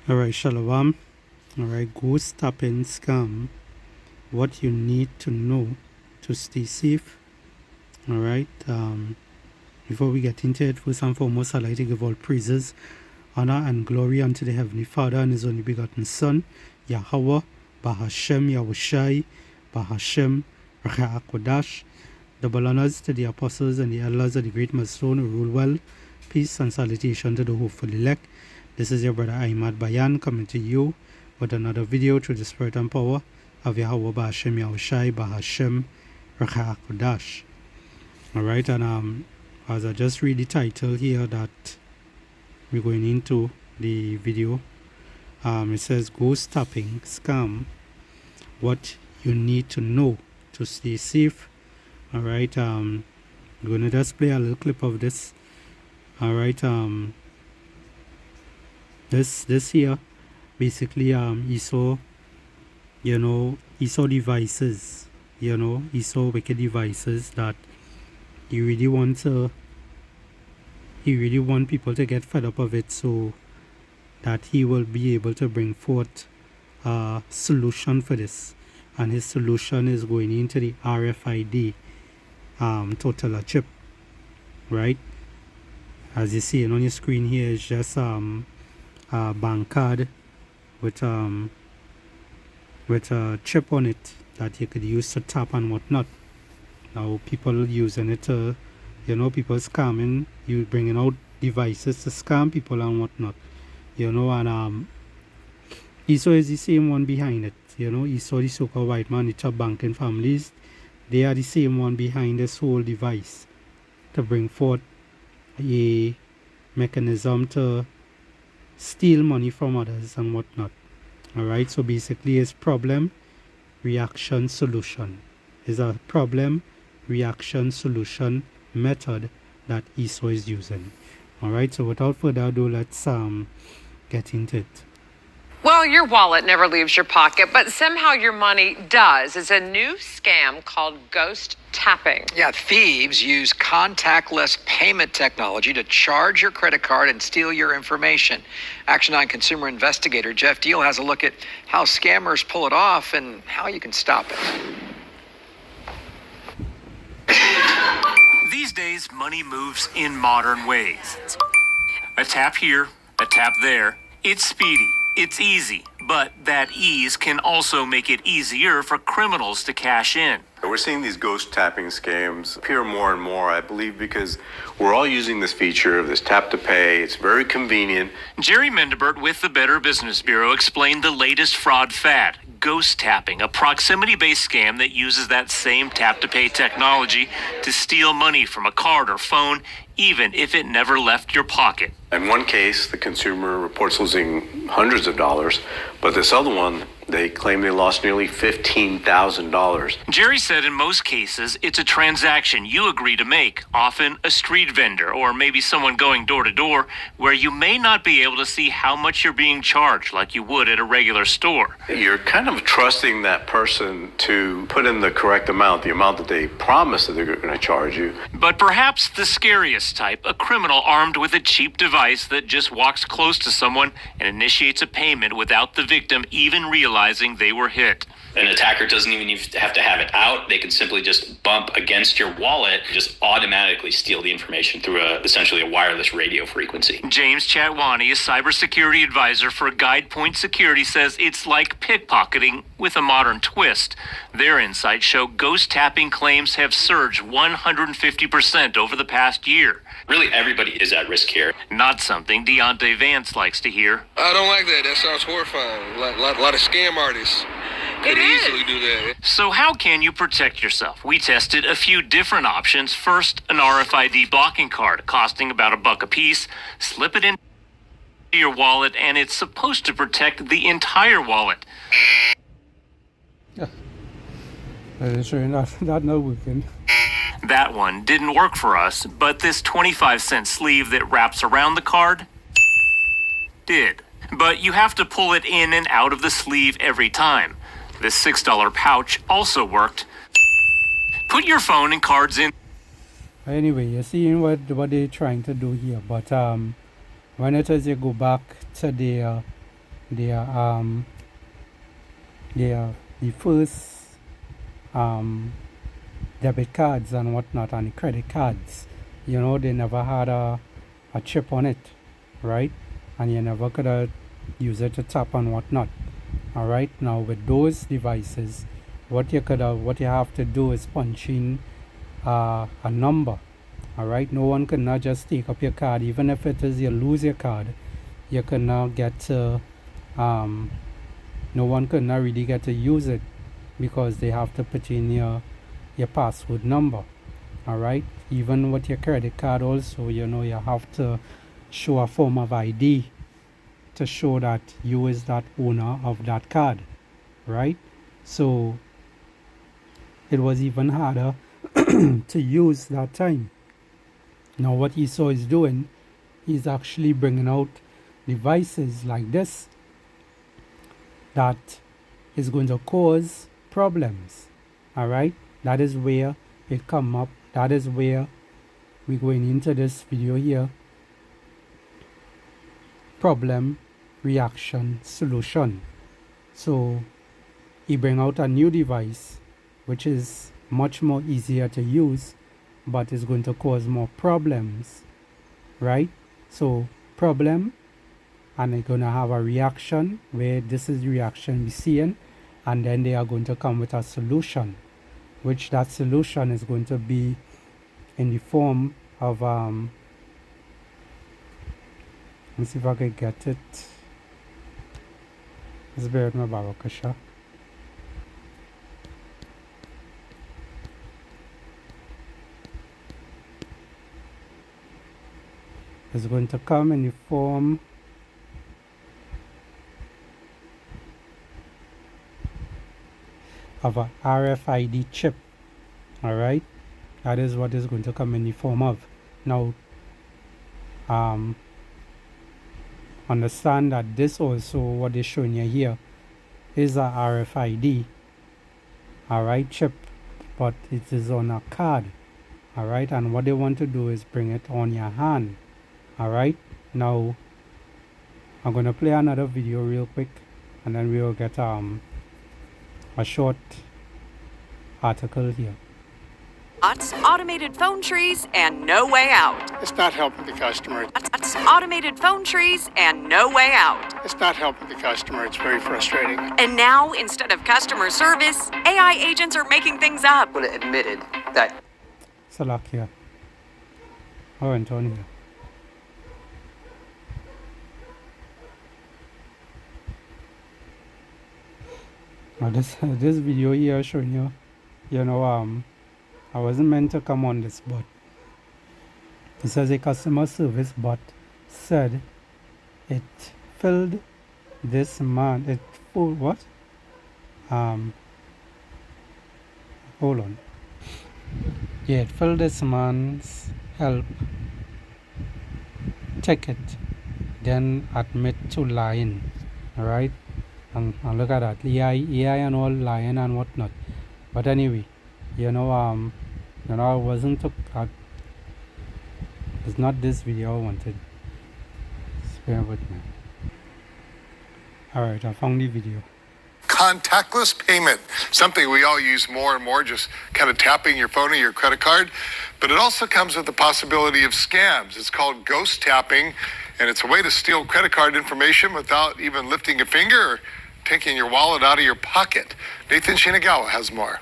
Alright, Shalom. Alright, ghost tapping scam. What you need to know to stay safe. Alright, before we get into it, first and foremost, I'd like to give all praises, honor, and glory unto the Heavenly Father and His only begotten Son, Yahweh, Bahashem, Yahushai, Bahashem, Kodash. Double honors to the apostles and the elders of the great milestone who rule well. Peace and salutation to the hopeful elect. This is your brother Ahmad Bayan coming to you with another video through the spirit and power of Yahweh Bahashem Yahushai Bahashem Kodash. Alright, and as I just read the title here that we're going into the video, it says ghost tapping scam, what you need to know to stay safe. Alright, I'm gonna just play a little clip of this. Alright, this here basically he saw devices, he saw wicked devices that he really want people to get fed up of it, so that he will be able to bring forth a solution for this. And his solution is going into the RFID total chip, right? As you see on your screen here is just a bank card with a chip on it that you could use to tap and whatnot. Now people using it to, people scamming, you bringing out devices to scam people and whatnot, and ESO is the same one behind it. ESO, the so-called white monitor banking families, they are the same one behind this whole device to bring forth a mechanism to steal money from others and whatnot. Alright, so basically it's problem, reaction, solution. It's a problem, reaction, solution method that ESO is using. Alright, so without further ado, let's get into it. Well, your wallet never leaves your pocket, but somehow your money does. It's a new scam called ghost tapping. Yeah, thieves use contactless payment technology to charge your credit card and steal your information. Action 9 consumer investigator Jeff Deal has a look at how scammers pull it off and how you can stop it. These days, money moves in modern ways. A tap here, a tap there. It's speedy. It's easy, but that ease can also make it easier for criminals to cash in. We're seeing these ghost tapping scams appear more and more, I believe, because we're all using this feature of this tap to pay. It's very convenient. Jerry Mendebert with the Better Business Bureau explained the latest fraud fad, ghost tapping, a proximity-based scam that uses that same tap-to-pay technology to steal money from a card or phone, even if it never left your pocket. In one case, the consumer reports losing hundreds of dollars, but this other one, they claim they lost nearly $15,000. Jerry said in most cases, it's a transaction you agree to make, often a street vendor or maybe someone going door to door, where you may not be able to see how much you're being charged like you would at a regular store. You're kind of trusting that person to put in the correct amount, the amount that they promise that they're going to charge you. But perhaps the scariest type, a criminal armed with a cheap device that just walks close to someone and initiates a payment without the victim even realizing they were hit. An attacker doesn't even have to have it out. They can simply just bump against your wallet, just automatically steal the information through essentially a wireless radio frequency. James Chatwani, a cybersecurity advisor for GuidePoint Security, says it's like pickpocketing with a modern twist. Their insights show ghost tapping claims have surged 150% over the past year. Really, everybody is at risk here. Not something Deontay Vance likes to hear. I don't like that. That sounds horrifying. A lot of scam artists could easily do that. So how can you protect yourself? We tested a few different options. First, an RFID blocking card costing about $1 a piece. Slip it into your wallet and it's supposed to protect the entire wallet. Yeah. That sure not no weekend. That one didn't work for us, but this 25-cent sleeve that wraps around the card did. But you have to pull it in and out of the sleeve every time. This $6 pouch also worked. Put your phone and cards in. Anyway, you're seeing what they're trying to do here, but when it is you go back to the they are the first debit cards and whatnot, and the credit cards. You know, they never had a chip on it, right? And you never could use it to tap and whatnot. All right. Now with those devices, what you have to do is punch in a number. All right. No one can not just take up your card, even if it is you lose your card. You cannot get to, no one could not really get to use it because they have to put in your password number. All right. Even with your credit card also, you know, you have to show a form of ID to show that you is that owner of that card, right? So it was even harder to use that time. Now what ESO is doing, he's actually bringing out devices like this that is going to cause problems. All right, that is where it come up. That is where we're going into this video here. Problem, reaction, solution. So he bring out a new device which is much more easier to use, but is going to cause more problems, right? So problem, and they're going to have a reaction where this is the reaction we're seeing, and then they are going to come with a solution, which that solution is going to be in the form of let me see if I can get it. Let's bear with my Barakasha. It's going to come in the form of a RFID chip. All right, that is what is going to come in the form of. Now understand that this also, what they're showing you here, is a RFID, all right, chip, but it is on a card. All right, and what they want to do is bring it on your hand. All right, now I'm going to play another video real quick, and then we'll get a short article here. Automated phone trees and no way out. It's not helping the customer. Automated phone trees and no way out. It's not helping the customer. It's very frustrating. And now, instead of customer service, AI agents are making things up. Would have admitted that. Salakia. Oh, Antonio. Now this video here showing you, you know, I wasn't meant to come on this, but it says a customer service bot said it filled this man, it full what? Hold on. Yeah, it filled this man's help ticket, then admit to lying. Alright? And look at that. AI and all lying and whatnot. But anyway, you know, I wasn't it's not this video I wanted. Just bear with me. Alright, I found the video. Contactless payment, something we all use more and more, just kind of tapping your phone or your credit card. But it also comes with the possibility of scams. It's called ghost tapping, and it's a way to steal credit card information without even lifting a finger or taking your wallet out of your pocket. Nathan Shinagawa has more.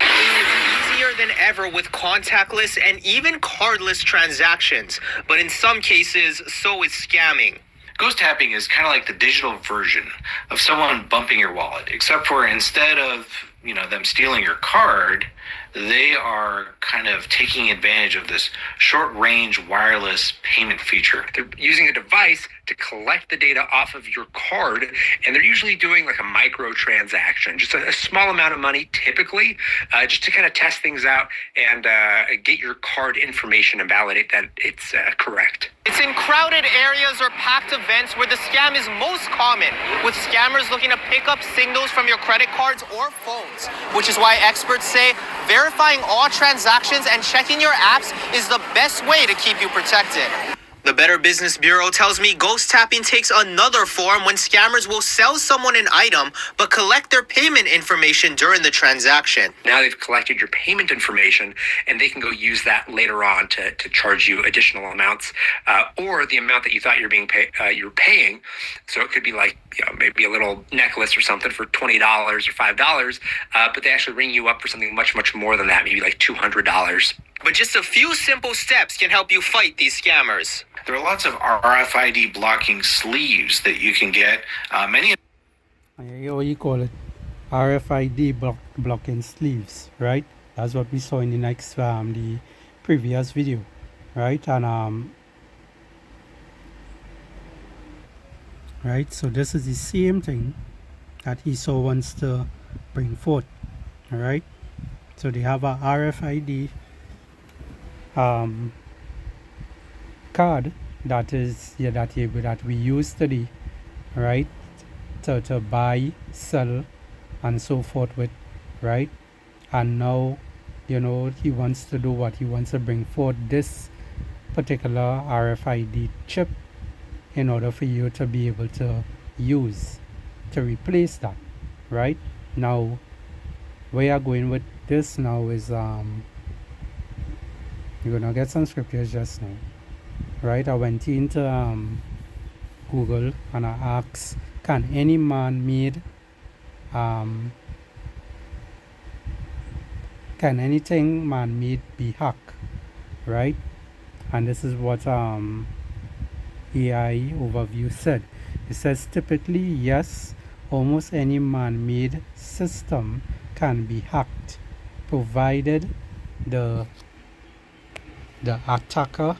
Easier than ever with contactless and even cardless transactions, but in some cases, so is scamming. Ghost tapping is kind of like the digital version of someone bumping your wallet, except for instead of, them stealing your card, they are kind of taking advantage of this short-range wireless payment feature. They're using a device to collect the data off of your card, and they're usually doing like a micro transaction, just a small amount of money typically, just to kind of test things out and get your card information and validate that it's correct. It's in crowded areas or packed events where the scam is most common, with scammers looking to pick up signals from your credit cards or phones, which is why experts say verifying all transactions and checking your apps is the best way to keep you protected. The Better Business Bureau tells me ghost tapping takes another form when scammers will sell someone an item but collect their payment information during the transaction. Now they've collected your payment information, and they can go use that later on to charge you additional amounts, or the amount that you thought you're paying. So it could be like, maybe a little necklace or something for $20 or $5, but they actually ring you up for something much, much more than that, maybe like $200. But just a few simple steps can help you fight these scammers. There are lots of RFID blocking sleeves that you can get. Many What you call it? RFID blocking sleeves, right? That's what we saw in the previous video, right? And right, so this is the same thing that Esau wants to bring forth. All right, so they have a RFID card that we use today, right, to buy, sell, and so forth with, right? And now, he wants to do what? He wants to bring forth this particular RFID chip in order for you to be able to use to replace that, right? Now, where you're going with this now is you're gonna get some scriptures just now, right? I went into Google and I asked, can any man-made can anything man-made be hacked, right? And this is what AI overview said. It says typically yes, almost any man-made system can be hacked, provided the attacker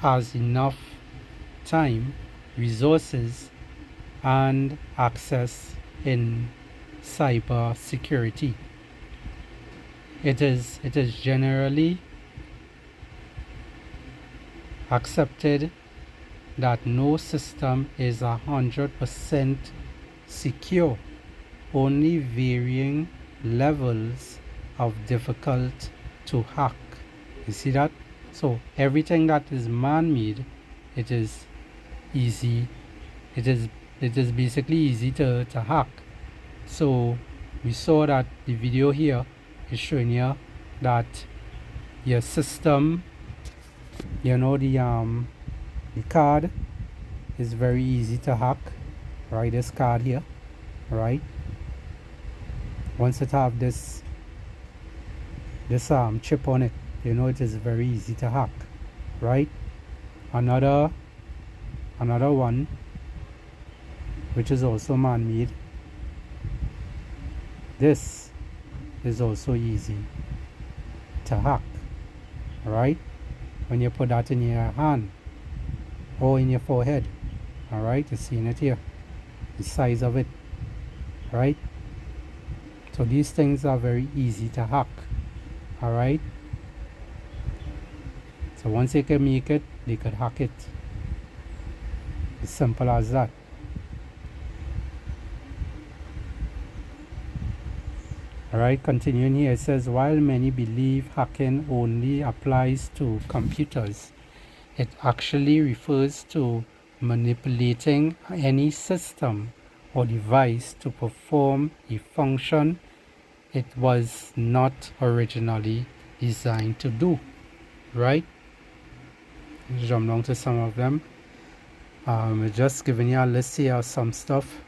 has enough time, resources, and access in cyber security. It is generally accepted that no system is 100% secure, only varying levels of difficult to hack. You see that? So everything that is man-made, it is easy. It is basically easy to hack. So we saw that the video here is showing you that your system, the card is very easy to hack, right? This card here, right? Once it have this chip on it, it is very easy to hack, right? Another one, which is also man-made, this is also easy to hack, right? When you put that in your hand or in your forehead, all right, you're seeing it here, the size of it, right? So these things are very easy to hack, all right? So once they can make it, they could hack it. As simple as that. Alright, continuing here, it says, while many believe hacking only applies to computers, it actually refers to manipulating any system or device to perform a function it was not originally designed to do. Right? Let's jump down to some of them. Just giving you a list here of some stuff.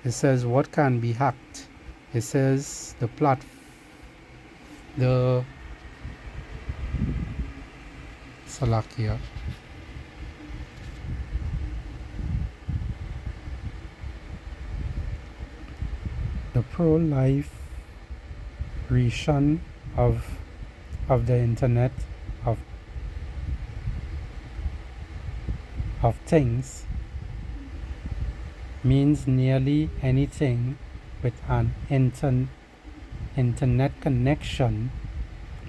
It says what can be hacked. It says the Salakia. The proliferation of the internet of things means nearly anything with an internet connection,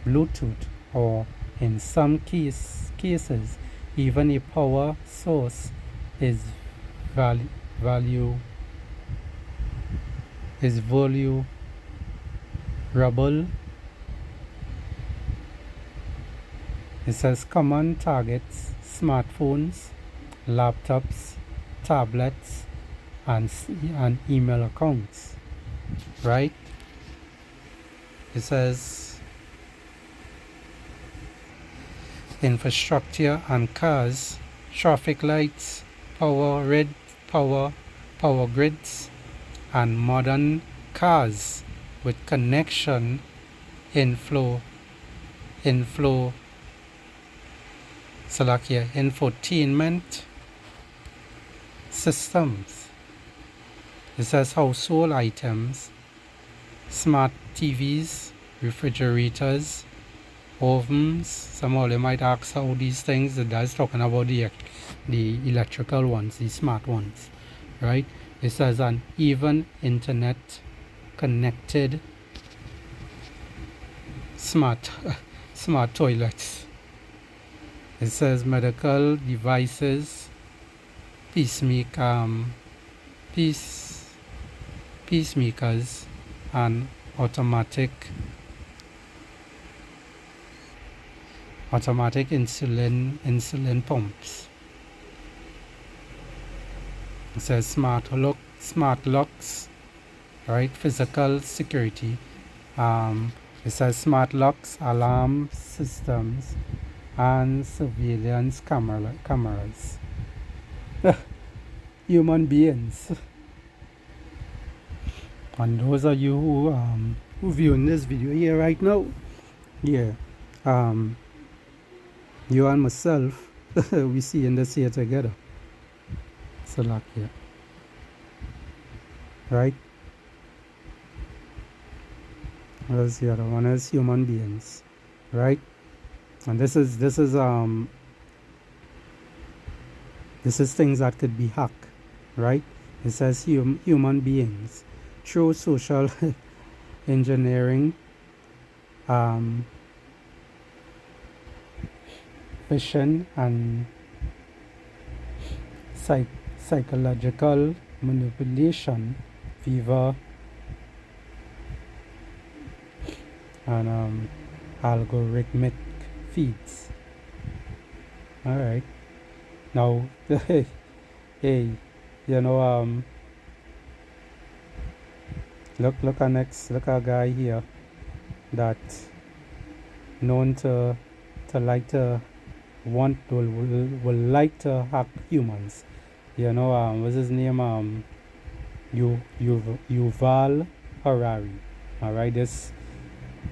Bluetooth, or in some cases even a power source is valuable It says common targets: smartphones, laptops, tablets, and email accounts, right? It says infrastructure and cars, traffic lights, power grids, and modern cars with connection, infotainment systems. It says household items, smart TVs, refrigerators, ovens. Some of them might ask how these things, that's talking about the electrical ones, the smart ones, right? It says an even internet connected smart toilets. It says medical devices, peacemakers, and automatic insulin pumps. It says smart locks, right? Physical security. It says smart locks, alarm systems, and surveillance cameras. Human beings. And those of you who viewing this video here right now, yeah, you and myself, we seeing this here together. So like here, right? Where's the other one? Is human beings, right? And this is things that could be hacked, right? It says human beings through social engineering, phishing, and psychological manipulation via and algorithmic feeds. All right. Now, hey, you know, look at a guy here that known to like to will like to hack humans. You know, what's his name? Yuval Harari. All right, this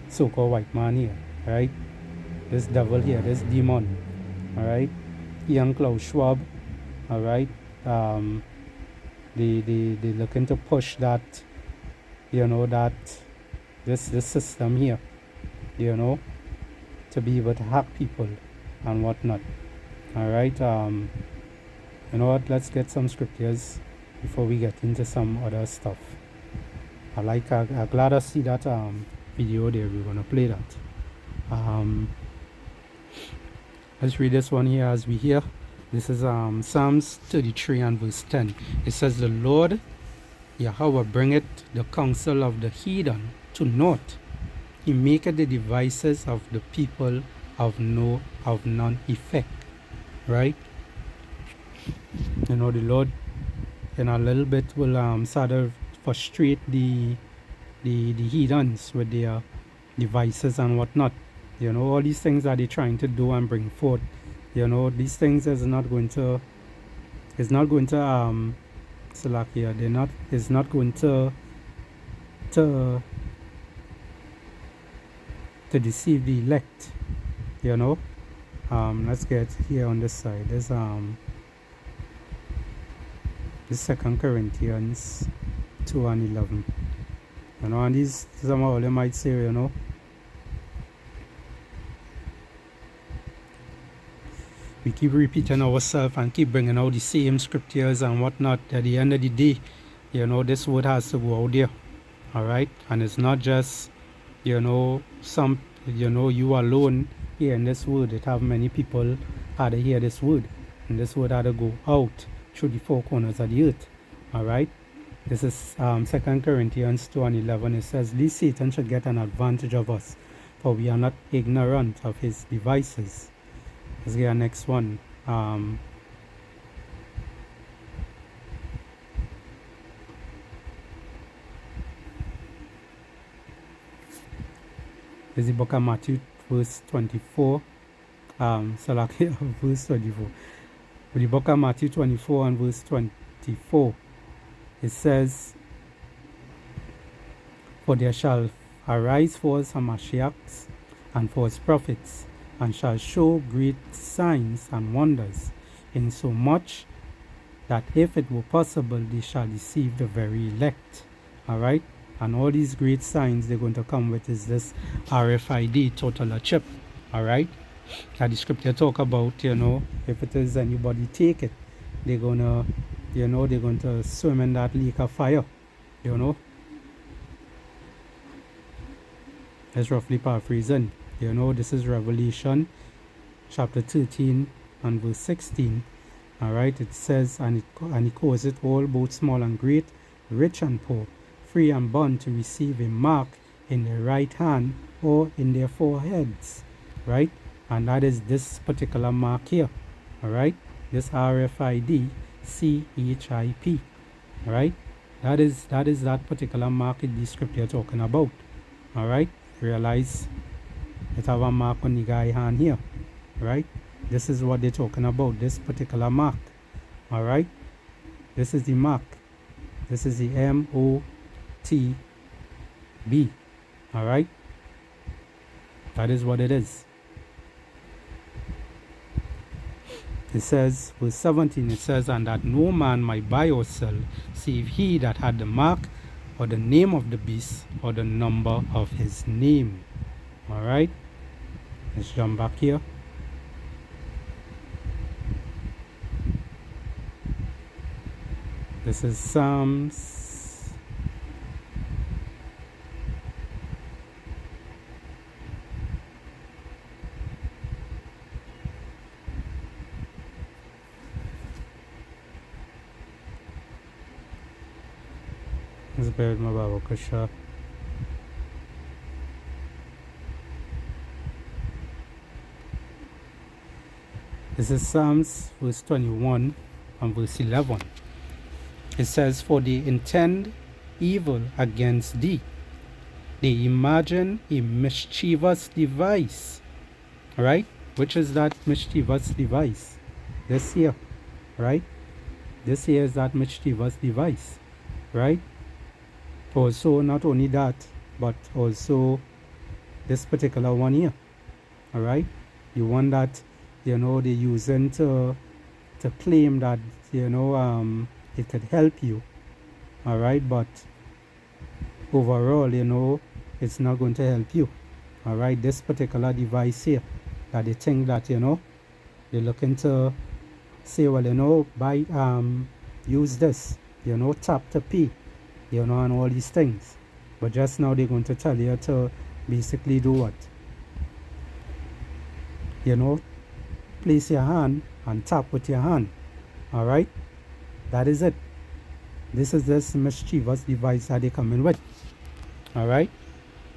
so-called white man here, right? This devil here, this demon, all right? Young Klaus Schwab, all right? They looking to push that, you know, that this system here, you know, to be able to hack people and whatnot. All right. You know what? Let's get some scriptures before we get into some other stuff. I'm glad to see that video there. We're gonna play that. Let's read this one here as we hear. This is Psalms 33 and verse 10. It says, "The Lord Yahweh bringeth the counsel of the heathen to naught. He maketh the devices of the people of none effect." Right? You know, the Lord in a little bit will sort of frustrate the heathens with their devices and whatnot. You know, all these things that they're trying to do and bring forth. You know, these things is not going to Salakia, it's not going to deceive the elect, you know. Let's get here on this side. There's this 2 Corinthians 2 and 11. You know, and these some of them might say, you know, we keep repeating ourselves and keep bringing out the same scriptures and whatnot. At the end of the day, you know, this word has to go out there. All right. And it's not just, you know, you alone hearing this word. It have many people had to hear this word. And this word had to go out through the four corners of the earth. All right. This is 2 Corinthians 2 and 11. It says, "Lest Satan should get an advantage of us, for we are not ignorant of his devices. Let's get our next one. Is the book of Matthew, verse 24. Verse 24. With the book of Matthew 24 and verse 24, it says, "For there shall arise false Hamashiachs and false prophets, and shall show great signs and wonders, insomuch that if it were possible, they shall deceive the very elect." All right? And all these great signs they're going to come with is this RFID total chip. All right? That the scripture talk about, if it is anybody take it, they're gonna, they're going to swim in that lake of fire. That's roughly paraphrasing. This is Revelation chapter 13 and verse 16. All right, it says, and he calls it all, both small and great, rich and poor, free and bond, to receive a mark in their right hand or in their foreheads. Right? And that is this particular mark here. All right, this RFID CHIP. All right, that is that particular mark in the scripture talking about. All right, realize it have a mark on the guy hand here. Right, this is what they're talking about, this particular mark. All right, this is the mark. This is the MOTB. All right, that is what it is. It says, verse 17, it says, "And that no man might buy or sell, save he that had the mark, or the name of the beast, or the number of his name." All right, let's jump back here. This is Psalms. Let's bear with my Bible, Kusha. This is Psalms verse 21 and verse 11. It says, "For they intend evil against thee. They imagine a mischievous device." Right? Which is that mischievous device? This here. Right? This here is that mischievous device. Right? Also, not only that, but also this particular one here. All right, the one that they're using to claim that it could help you. All right, but overall, it's not going to help you. All right, this particular device here, that they think that they're looking to say, well, buy use this, tap to pay. And all these things. But just now they're going to tell you to basically do what? Place your hand and tap with your hand. All right? That is it. This is this mischievous device that they come in with. All right?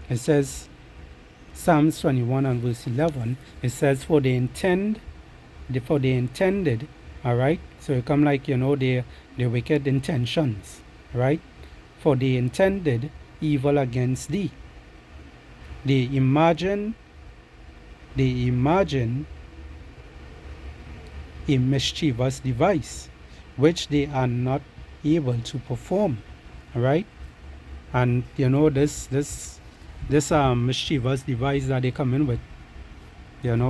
It says, Psalms 21 and verse 11, it says, "For they intended," all right? So it come like, their wicked intentions, right? "For they intended evil against thee. They imagine a mischievous device, which they are not able to perform." All right? And this mischievous device that they come in with, let's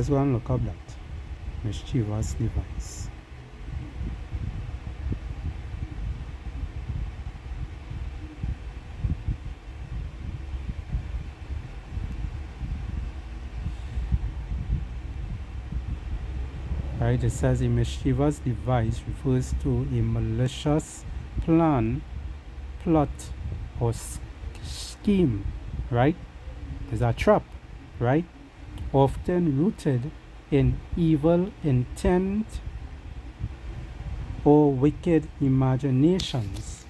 go and look up that mischievous device. Right, it says a mischievous device refers to a malicious plan, plot, or scheme, right? It's a trap, right? Often rooted in evil intent or wicked imaginations,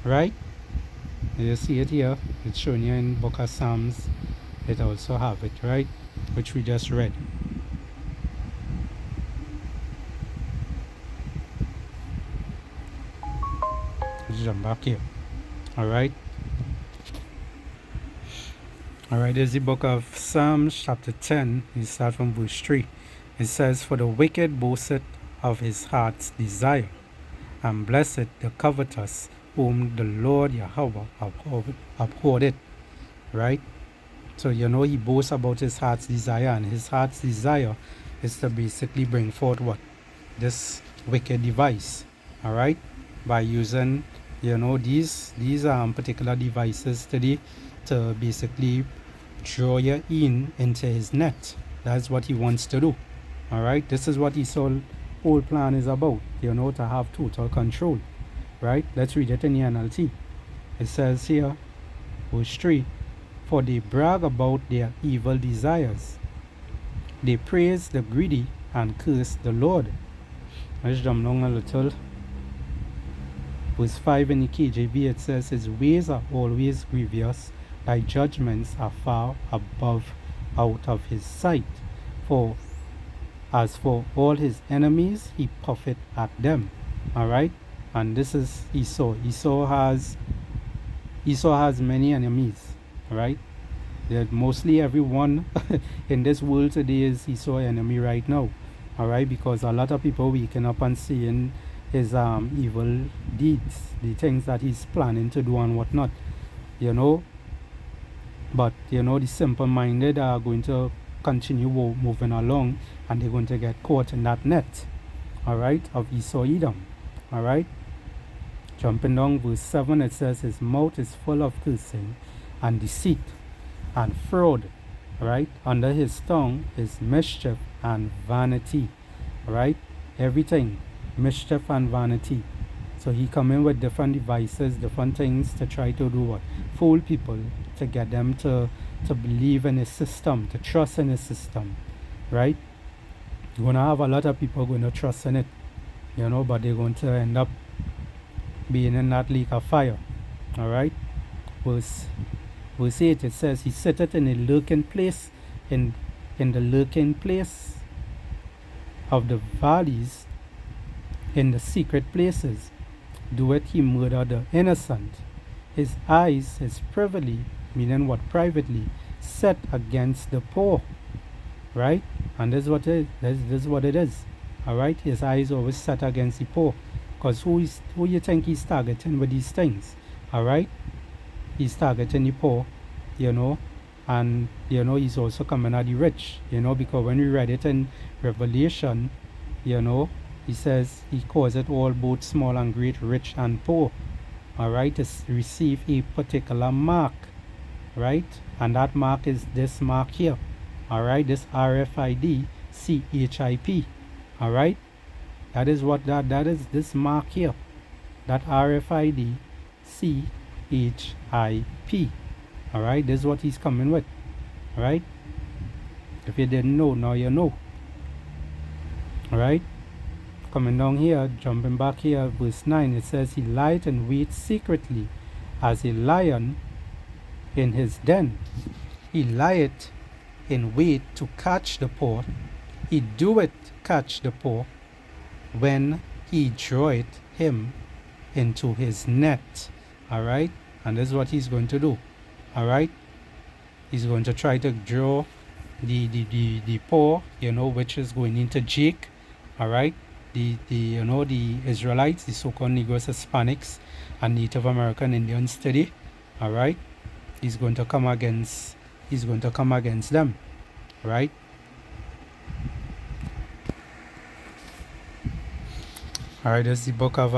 right? You see it here. It's shown you in Book of Psalms it also have it, right? Which we just read. Let's jump back here. All right. All right, there's the book of Psalms, chapter 10. You start from verse 3. It says, "For the wicked boasteth of his heart's desire, and blessed the covetous, whom the Lord Yahweh upholdeth." Right? So, he boasts about his heart's desire, and his heart's desire is to basically bring forth what? This wicked device. All right? By using, these particular devices to basically draw you into his net. That's what he wants to do. All right? This is what his whole plan is about, to have total control. Right? Let's read it in the NLT. It says here, verse 3, "For they brag about their evil desires. They praise the greedy and curse the Lord." Let's jump down a little. Verse 5 in the KJV, it says, "His ways are always grievous. Thy judgments are far out of his sight. For as for all his enemies, he puffeth at them." All right? And this is Esau. Esau has many enemies. All right? Mostly everyone in this world today is Esau's enemy right now. All right? Because a lot of people waking up and seeing his evil deeds, the things that he's planning to do and whatnot. But, the simple-minded are going to continue moving along, and they're going to get caught in that net, all right, of Esau Edom, all right? Jumping down verse 7, it says, "His mouth is full of cursing and deceit and fraud," all right? "Under his tongue is mischief and vanity," all right? Everything, mischief and vanity. So he come in with different devices, different things to try to do what? Fool people, to get them to believe in his system, to trust in his system, right? You're going to have a lot of people going to trust in it, but they're going to end up being in that lake of fire, all right? Verse 8, it says, "He sitteth in a lurking place, in the lurking place of the valleys, in the secret places, doeth he murder the innocent. His eyes is privily," meaning what? Privately, "set against the poor." Right? And this is what it is. This is what it is. All right? His eyes always set against the poor. Because who you think he's targeting with these things? All right? He's targeting the poor, and, he's also coming at the rich, because when we read it in Revelation, he says he calls it all, both small and great, rich and poor. All right? To receive a particular mark, right? And that mark is this mark here. All right? This RFID CHIP. All right? That is what that is, this mark here. That RFID CHIP. All right? This is what he's coming with. All right? If you didn't know, now you know. All right? Coming down here, jumping back here, verse 9, it says, "He lieth and waits secretly as a lion in his den. He lieth in wait to catch the poor. He doeth catch the poor when he draweth him into his net." All right? And this is what he's going to do. All right? He's going to try to draw the poor, which is going into Jake. All right? The Israelites, the so-called Negroes, Hispanics, and Native American Indians today. All right? He's going to come against them. Right? All right, there's the book of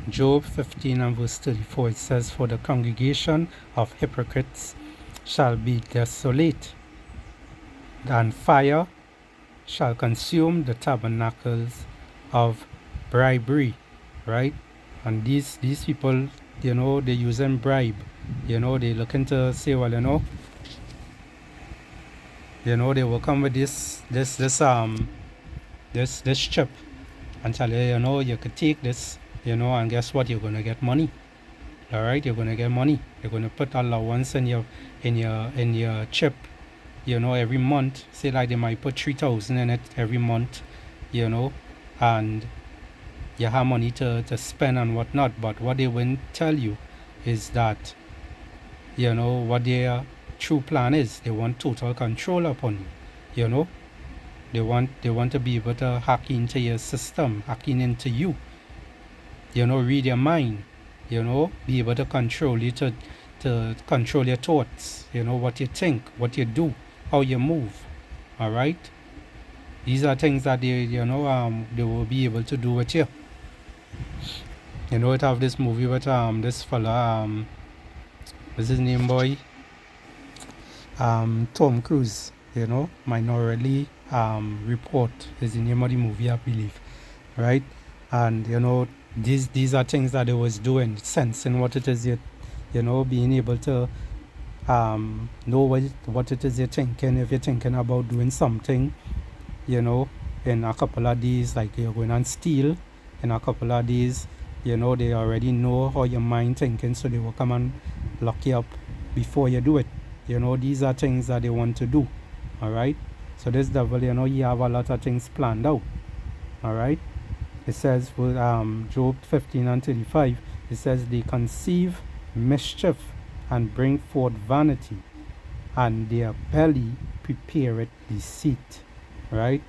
Job 15 and verse 34. It says, "For the congregation of hypocrites shall be desolate, and fire shall consume the tabernacles of bribery." Right? And these people, they using bribe. They looking to say, well, they will come with this chip and tell you, you could take this, and guess what? You're gonna get money. All right, you're gonna get money. You're gonna put allowance in your chip, every month, say like they might put 3,000 in it every month, and you have money to spend and whatnot. But what they won't tell you is that, what their true plan is. They want total control upon you, They want to be able to hack into your system, hacking into you, read your mind, be able to control you, to control your thoughts, what you think, what you do, how you move. All right? These are things that they will be able to do with you. It have this movie with this fella, what's his name, boy? Tom Cruise, Minority Report is the name of the movie, I believe, right? And these are things that they was doing, sensing what it is being able to know what it is you're thinking. If you're thinking about doing something, in a couple of days, like you're going and steal, in a couple of days, they already know how your mind thinking, so they will come and lock you up before you do it. These are things that they want to do. All right. So this devil, he have a lot of things planned out. All right. It says with Job 15:35, it says they conceive mischief and bring forth vanity, and their belly prepareth deceit. Right.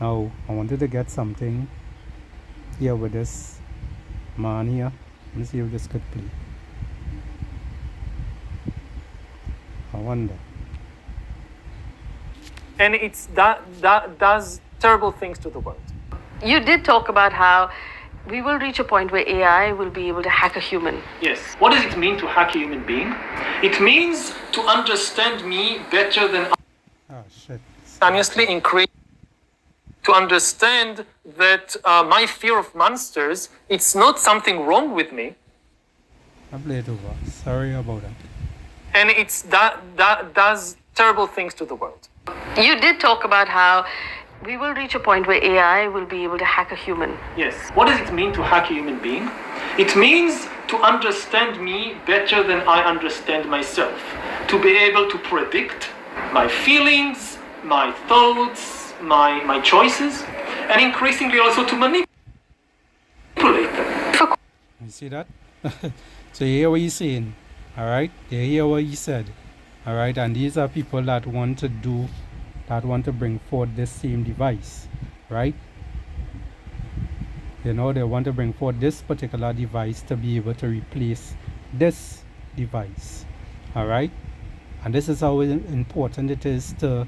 Now I wanted to get something here with this man here. Let me see if this could play. I wonder. And that does terrible things to the world. You did talk about how we will reach a point where AI will be able to hack a human. Yes. What does it mean to hack a human being? It means to understand me better than simultaneously increase, to understand that my fear of monsters, it's not something wrong with me. I played over. Sorry about that. And that does terrible things to the world. You did talk about how we will reach a point where AI will be able to hack a human. Yes. What does it mean to hack a human being? It means to understand me better than I understand myself. To be able to predict my feelings, my thoughts, my choices, and increasingly also to manipulate them. You see that? So you hear what he's saying, all right? You hear what he said, all right? And these are people that want to bring forth this same device, right? They want to bring forth this particular device to be able to replace this device, all right? And this is how important it is to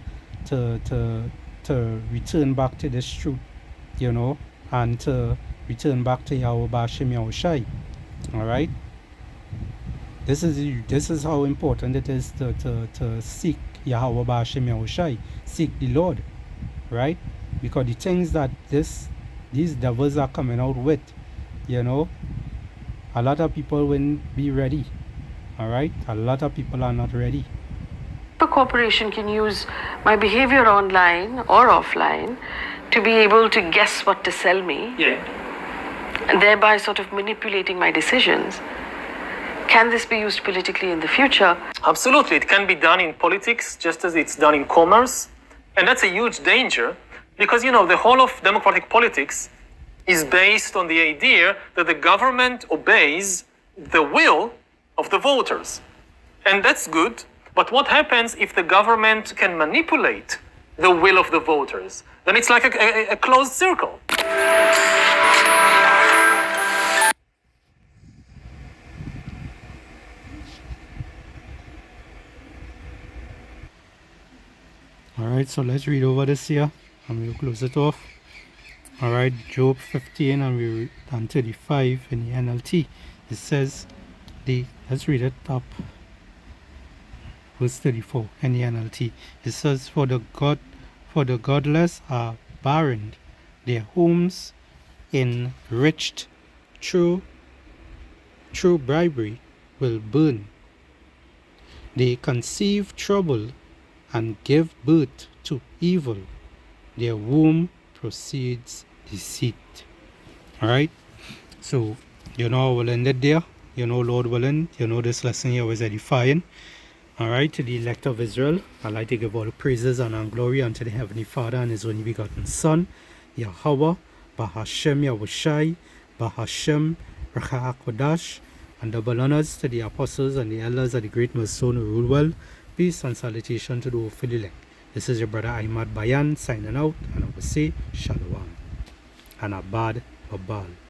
return back to this truth, and to return back to Yahweh Bashim Yahushai, all right? This is how important it is to seek Yahweh Bashim Yahushai, seek the Lord, right? Because the things that these devils are coming out with, a lot of people won't be ready, all right? A lot of people are not ready. A corporation can use my behavior online or offline to be able to guess what to sell me, and thereby sort of manipulating my decisions. Can this be used politically in the future? Absolutely. It can be done in politics just as it's done in commerce. And that's a huge danger because, the whole of democratic politics is based on the idea that the government obeys the will of the voters. And that's good. But what happens if the government can manipulate the will of the voters? Then it's like a closed circle. Alright, so let's read over this here and we'll close it off. Alright, Job 15 and 35 in the NLT. It says, let's read it up. Verse 34 in the NLT. It says, For the godless are barren, their homes enriched through bribery will burn. They conceive trouble and give birth to evil. Their womb proceeds deceit. Alright? So, we'll end it there. Lord willing, this lesson here was edifying. Alright, to the elect of Israel, I'd like to give all the praises and glory unto the Heavenly Father and His only begotten Son, Yahweh, Bahashem Yahushai, Bahashem Recha HaKodash, and double honors to the apostles and the elders of the great Millstone who rule well. Peace and salutation to the hopeful elect. This is your brother Ahmad Bayan signing out, and I will say Shalom and Abad Babal.